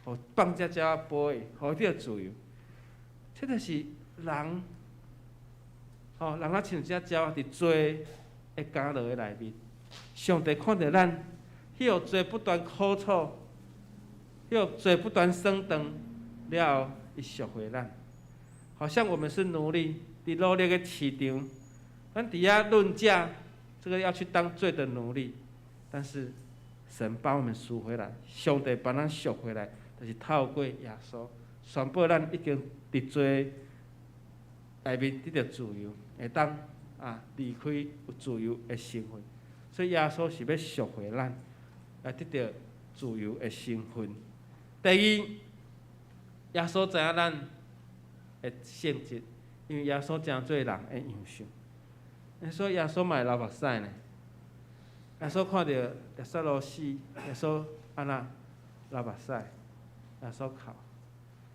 互放只鸟仔飞，互伊得到自由。这就是人，吼，人啊像只鸟仔伫罪会行落去内面。上帝看到咱，迄个罪不断苦楚。又罪不断升长了后，伊赎回咱，好像我们是奴隶，伫奴隶的市场，咱伫遐论价，这个要去当罪的奴隶，但是神把我们赎回来，上帝把咱赎回来，就是透过耶稣，宣布咱已经伫罪内面得到自由，会当离开有自由的身份，所以耶稣是要赎回咱，来得到自由的身份。第二，耶稣知影咱的性质，因为耶稣真做人的样式。所以耶稣嘛会流目屎呢。耶稣看到耶稣罗死，耶稣安那流目屎，耶稣哭。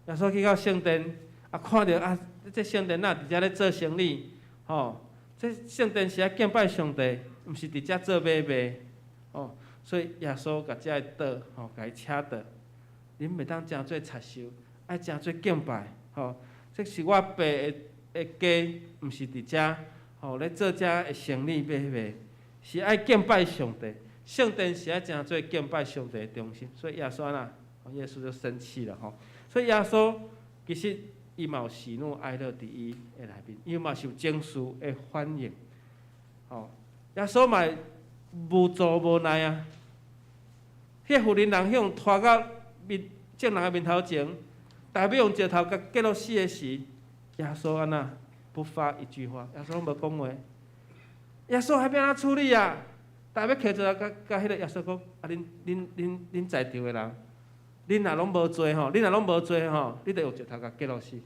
耶稣去到圣殿，看到这圣殿哪伫遮咧做生意，吼，这圣殿是敬拜上帝，毋是伫遮做买卖，哦，所以耶稣甲遮的道，吼，甲伊请倒。恁袂当真做插手，爱真做敬拜，吼！这是我爸的家，毋是伫遮，吼，咧做遮的生意买卖，是爱敬拜上帝。圣殿是爱真做敬拜上帝的中心，所以耶稣耶稣就生气了，吼！所以耶稣其实伊嘛有喜怒哀乐伫伊的内面，伊嘛是有情绪的反应，吼！耶稣嘛无助无奈啊！迄妇人人向拖到众人的面头前，大要用石头甲击落死的时，耶稣安那不发一句话，耶稣无讲话。耶稣还要安怎处理啊？大要摕石头甲迄个耶稣讲，恁在场的人，恁若拢无做吼，恁若拢无做吼，你得用石头甲击落死。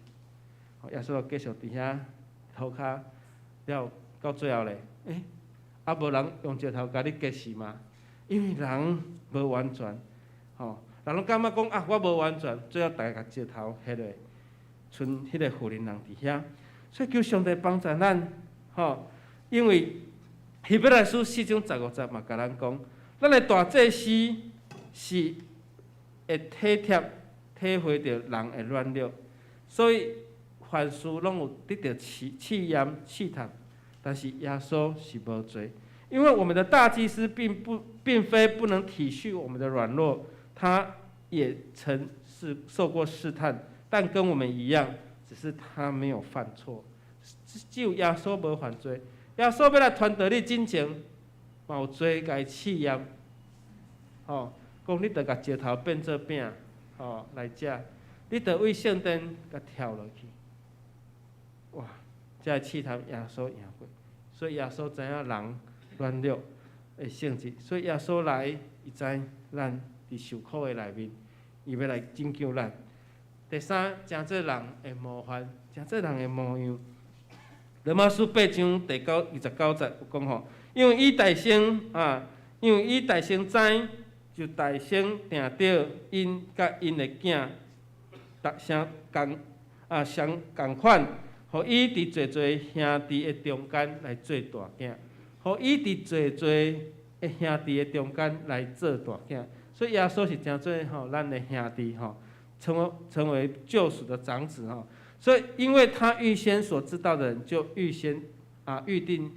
耶稣就继续伫遐涂骹了，到最后咧，无人用石头甲你击死吗？因为人无完全，吼。人拢感觉讲我无完全，最后大家甲石头迄落，剩迄个妇人人伫遐，所以求上帝帮助咱，吼，因为希伯来书4章15节嘛，甲咱讲，咱的大祭司是会体贴体会着人的软弱，所以凡事拢有得到试验试探，但是耶稣是无做，因为我们的大祭司并非不能体恤我们的软弱。他也曾受过试探，但跟我们一样，只是他没有犯错。只有耶稣无犯罪，耶稣要来传道你真情，嘛有罪甲伊试验，吼，讲你得甲石头变做饼，吼来食，你得为圣殿甲跳落去，哇，这试探耶稣赢过，所以耶稣知影人软弱的性质，所以耶稣来，伊知咱。伫受苦的内面，伊要来拯救咱。第三，诚做人的模范，诚做人的模样。罗马书8章第29节有讲吼，因为伊大先知，就大先定着因甲因的囝，相共款，互伊伫侪侪兄弟的中间来做大囝，互伊伫侪侪的兄弟的中间来做大囝。所以耶稣是诚做咱的兄弟成为救赎的长子所以，因为他预先所知道的人，就预定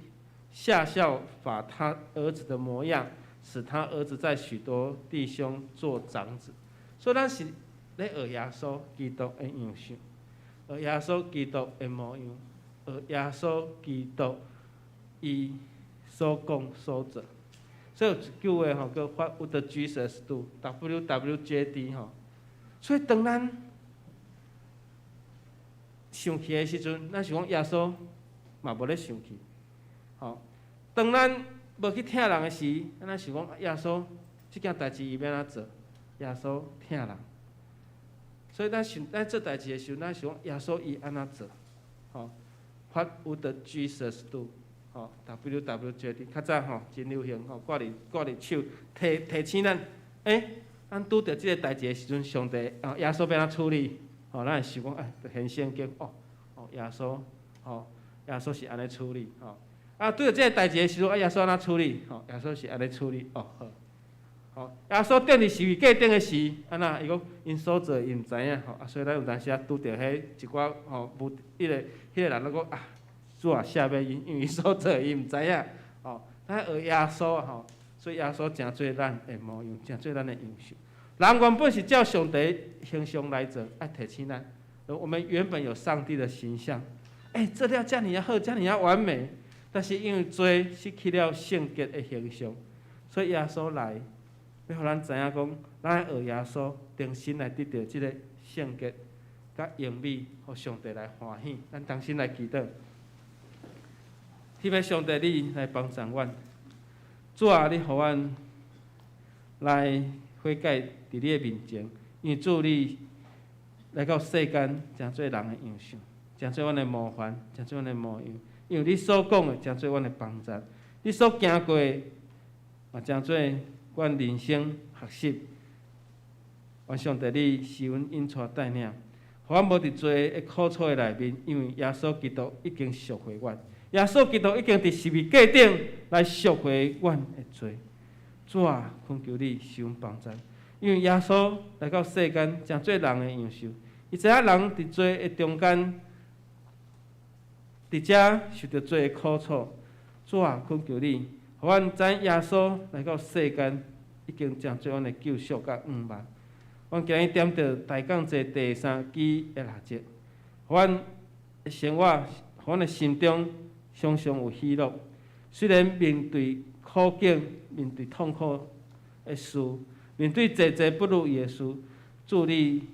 下效法他儿子的模样，使他儿子在许多弟兄做长子。所以，咱是咧学耶稣基督的样式，学耶稣基督的模样，学耶稣基督伊所讲所做。所以有一句话叫 What would Jesus do？ WWJD 所以当咱生气的时阵，咱想讲耶稣嘛无咧生气。当咱无去疼人的时，咱想讲耶稣即件代志伊要安怎做？耶稣疼人。所以咱做代志的时候，咱想讲耶稣伊安怎做？What would Jesus do？WWJD 较早真流行挂伫手提醒咱，咱拄着即个代志的时阵，上帝耶稣要安怎处理？咱会想讲就现圣经耶稣耶稣是安尼处理拄着即个代志的时阵，耶稣安怎处理？耶稣是安尼处理好。耶稣定伫十字架顶的时，伊讲因所做伊毋知影所以咱有当时拄着迄一寡迄个人讲主啊，写要因为伊所做伊毋知影咱学耶稣所以耶稣诚做咱的模样，诚做咱的样式。人原本是照上帝形象来做，爱提醒咱，我们原本有上帝的形象，做了遮尔好，遮尔完美，但是因为罪失去了圣洁的形象，所以耶稣来，要互咱知影讲，咱学耶稣，重新来得到即个圣洁甲荣美，互上帝来欢喜。咱重新来祈祷，希望上帝你来帮助阮，主啊，你互阮来悔改伫你的面前，因为主你来到世间，诚做人的样式，诚做阮的模范，诚做阮的模样。因为你所讲的，诚做阮的帮助；你所行过的，嘛诚做阮人生学习。愿上帝你是阮引带带领，互阮无伫罪的苦楚的内面，因为耶稣基督已经赎回阮，耶稣基督已经伫十字架顶来赎回阮的罪。主啊，恳求你是阮帮助，因为耶稣来到世间，诚做人的样式，伊知影人伫罪的中间，伫遮受着罪的苦楚。主啊，恳求你，互阮知耶稣来到世间，已经诚做阮的救赎甲恩万。阮今日点着大讲节第3期的6节，互阮的生活，互阮的心中常常有喜乐。虽然面对苦境，面对痛苦的事，面对济济不如意的事，主你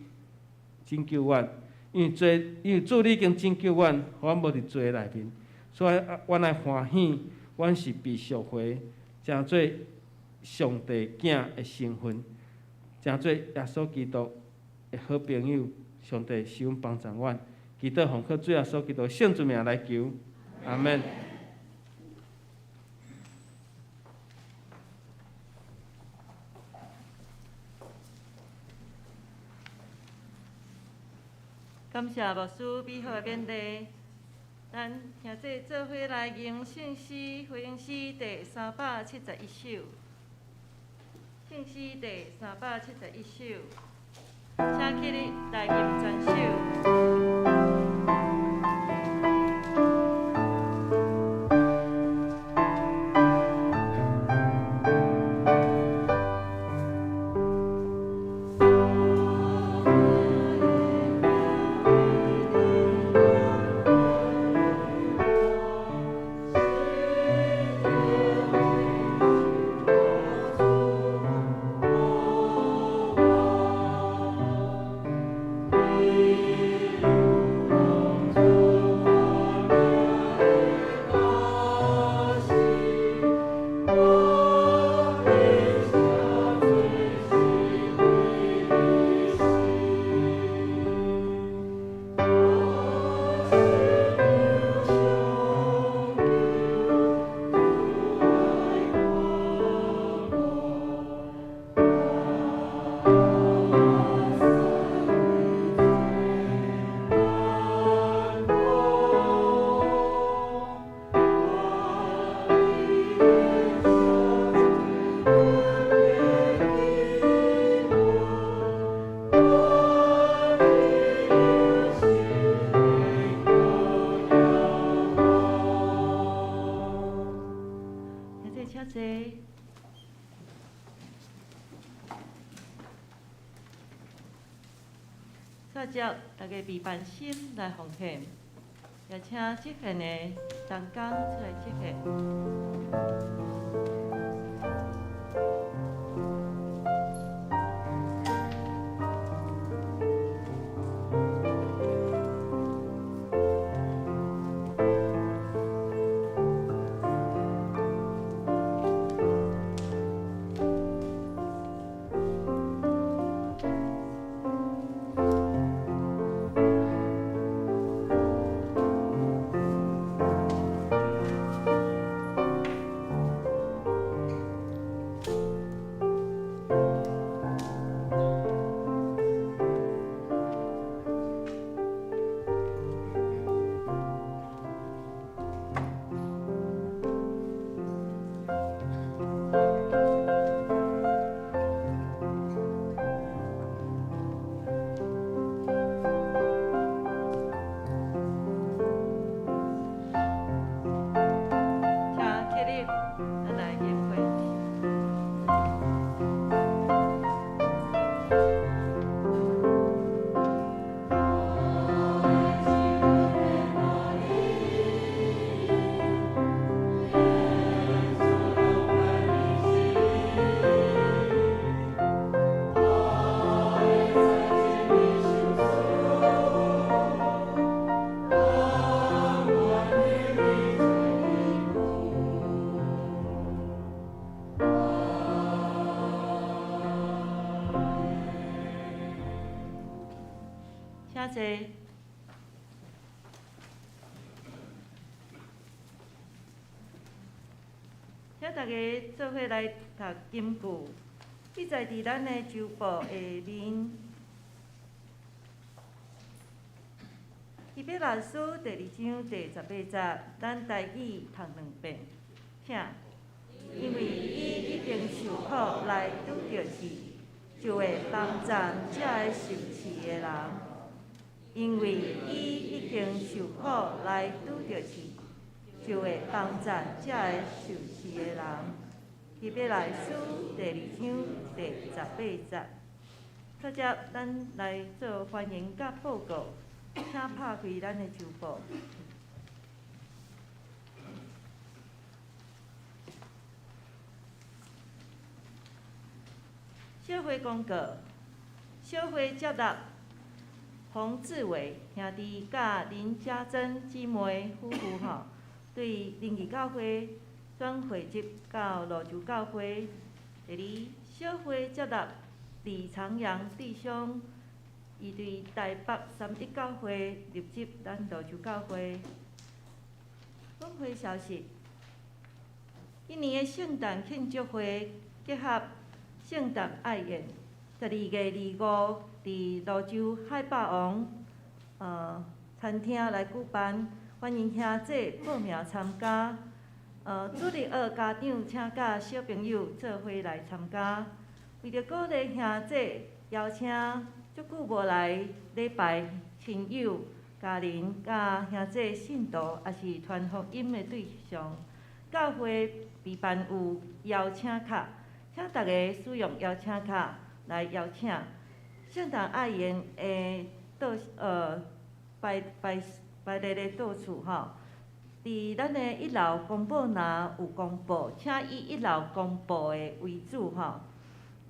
拯救阮，因为主你已经拯救阮，互阮无伫罪内面，所以阮来欢喜，阮是被赎回，诚做上帝囝的身份，诚做耶稣基督的好朋友。上帝是阮帮助阮，祈祷奉靠主耶稣基督圣之名来求，阿门。感谢牧师美好的勉励，咱兄弟做伙来吟圣诗回应诗第371首。圣诗第371首，请起立来吟全首。接大家备办心来奉献，也请这份的同工出来这个。请坐。请大家做伙来读金句，记载伫咱的周报下面。希伯来书第2章第18节，咱台语读2遍，请。因为伊已经受苦来拄着试，就会帮助这个受试的人。因为伊已经受苦来拄着试，就会帮助这个受试的人。希伯来书第2章第18节。接着，咱来做欢迎甲报告，请拍开咱的周报。小会公告，小会接纳洪志伟兄弟甲林家珍姊妹夫妇对灵义教会转汇集到罗州教会。第二，小会接纳李长阳弟兄，伊对台北31教会入籍咱罗州教会。本会消息：今年的圣诞庆祝会结合圣诞爱宴，12月25伫罗州海霸王餐厅来举办，欢迎兄弟报名参加。主日学家长请甲小朋友做伙来参加。为着鼓励兄弟，邀请足久无来礼拜亲友、家人、甲兄弟信徒，也是传福音的对象，教会备办有邀请卡。请大家使用邀请卡来邀请圣诞爱宴的摆列的到处伫咱的1楼公布若有公布，请以1楼公布的为主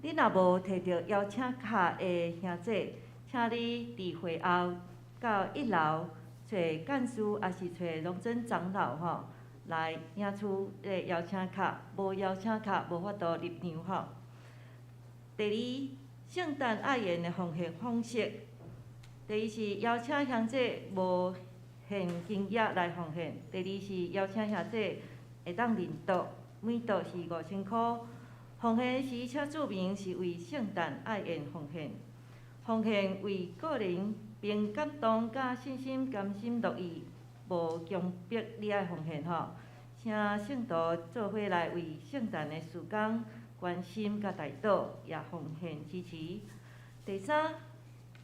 你若无摕到邀请卡的兄弟，请你伫会后到1楼找干事，也是找龙真长老来领取个邀请卡，无邀请卡无法度入场第二，圣诞爱宴的奉献方式。第一是邀请兄弟无现金额来奉献。第二是邀请兄弟会当认桌，每桌是5000块。奉献时请注明是为圣诞爱宴奉献。奉献为个人并感动甲信心甘心乐意，无强迫你爱奉献请圣徒做伙来为圣诞的事工关心甲代祷，也奉献支持。第三，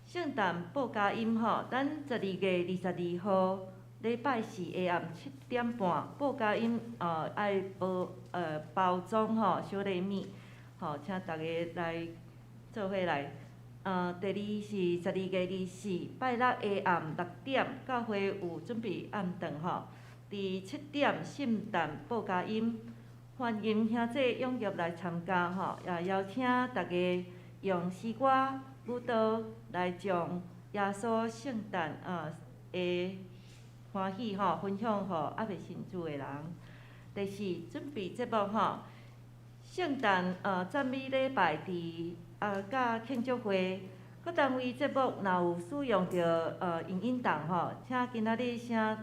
圣诞报佳音咱12月22号礼拜四下暗7点半报佳音爱包装小礼物请大家来做伙来第二是12月24拜六下暗6点，教会有准备暗顿吼。伫7点圣诞报佳音，欢迎兄弟踊跃来参加吼，也邀请大家用诗歌、舞蹈来将耶稣圣诞的欢喜吼分享互还未信主的人。第四，准备节目吼，圣诞赞美礼拜伫甲庆祝会。各单位节目若有使用着影音档吼，请今仔日请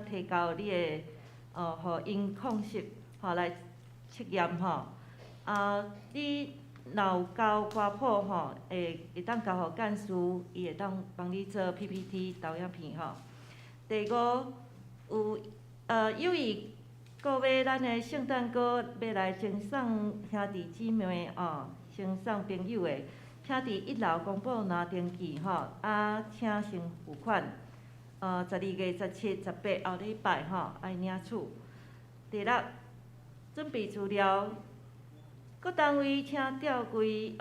提交你的互音控室吼来测验吼。你若有交歌谱吼，会当交互干事，伊会当帮你做 PPT 投影片吼。第五，有友谊购买咱的圣诞歌，要来赠送兄弟姊妹赠送朋友的。请伫1楼公布拿登记吼，请先付款。12月17、18后礼拜吼爱领取。第六，准备资料，各单位请调规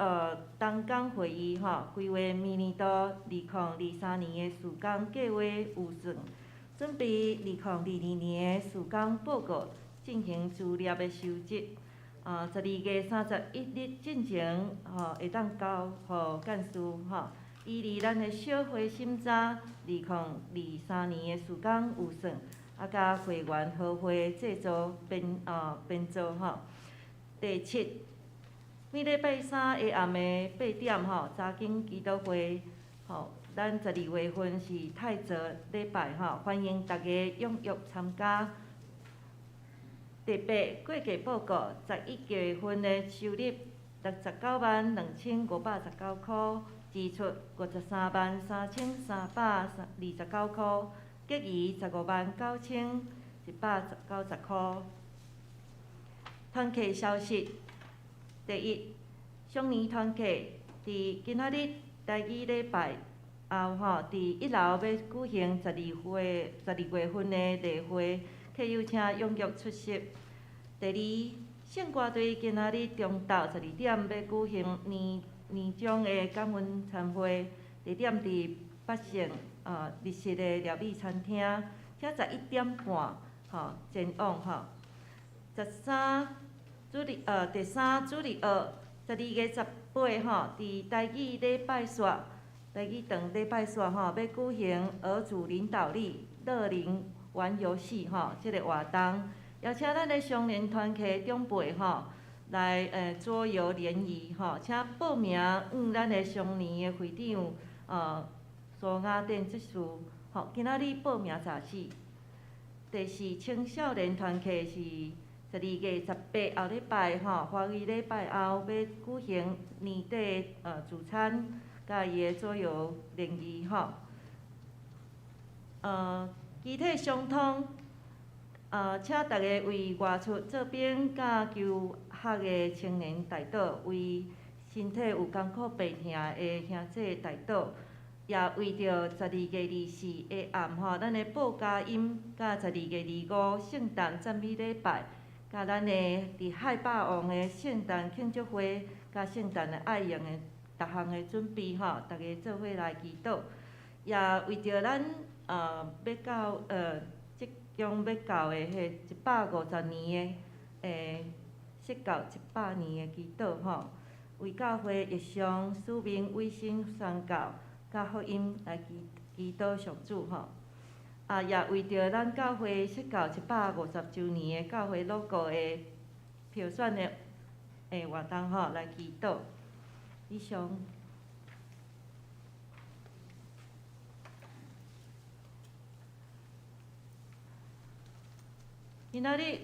东港会议吼，规划明年度2023年的施工计划预算，准备2022年的施工报告，进行资料的收集。12月31日进前会当交互干事吼，依离咱的小会审查2023年的施工预算，甲会员合会制作编造吼。第七，每礼拜三下暗的8点吼，早间祈祷会吼，咱12月份是太早礼拜吼，欢迎大家踊跃参加。第八，会计报告11月份的收入692519块，支出533329块，结余159190块。团契消息：第一，上年团契伫今仔日台语礼拜后吼，伫1楼要举行12月份的例会。客友请踊跃出席。第二，圣歌队今仔日中昼12点要举行年终的感恩餐会，地点伫北胜日式的料理餐厅，请11点半前往吼。第三主日学12月18吼，伫台语礼拜煞，台语堂礼拜煞吼，要举行儿主领导力乐龄玩游戏吼，即个活动，邀请咱的少年团契长辈吼来桌游联谊吼，请报名咱的少年的会长苏雅典执事吼，今仔日报名查试。第四，青少年团契是12月18后礼拜吼，华语礼拜后要举行年底聚餐，甲伊的桌游联谊吼。机体相通，请大家为外出做兵甲求学的青年代祷，为身体有艰苦病痛的兄弟代祷，也为着12月24下暗吼，咱的报佳音甲12月25圣诞赞美礼拜，甲咱的伫海霸王的圣诞庆祝会，甲圣诞的爱用的逐项的准备吼，大家做伙来祈祷，也为着咱要到即将要到的迄150年的释教100年的祈祷吼，为教会日常使命委身宣教，甲福音来祈祷上主吼。也为着咱教会释教150周年的教会 logo 的票选的活动吼来祈祷。以上。今仔日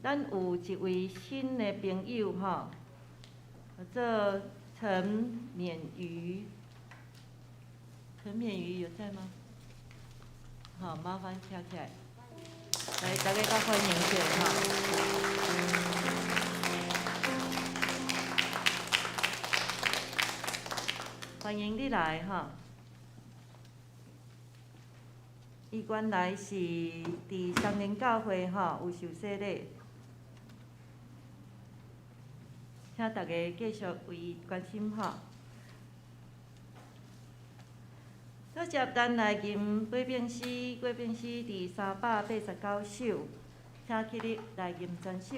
咱有一位新的朋友吼，叫做陈勉瑜。陈勉瑜有在吗？好，麻烦跳起来，来大家甲欢迎一下哈。欢迎你来哈。伊原来是伫双连教会吼有受洗礼，请大家继续为伊关心吼。接咱来吟过篇诗第389首，请起立来吟全首。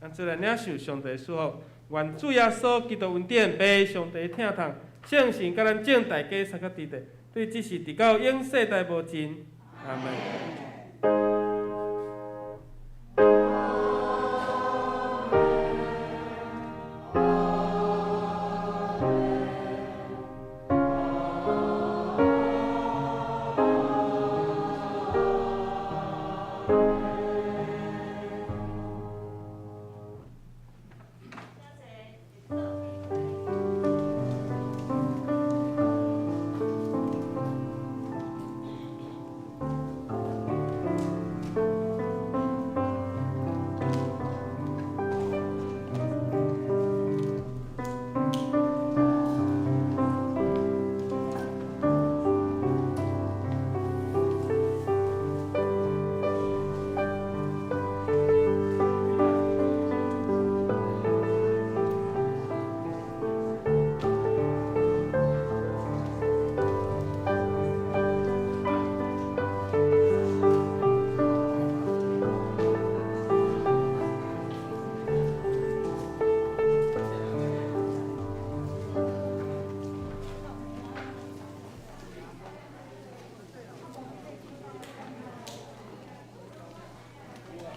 咱做来领受上帝祝福，愿主耶稣基督恩典、被上帝疼痛、圣神甲咱众大家三个伫地，对这事直到永世代无尽。阿门。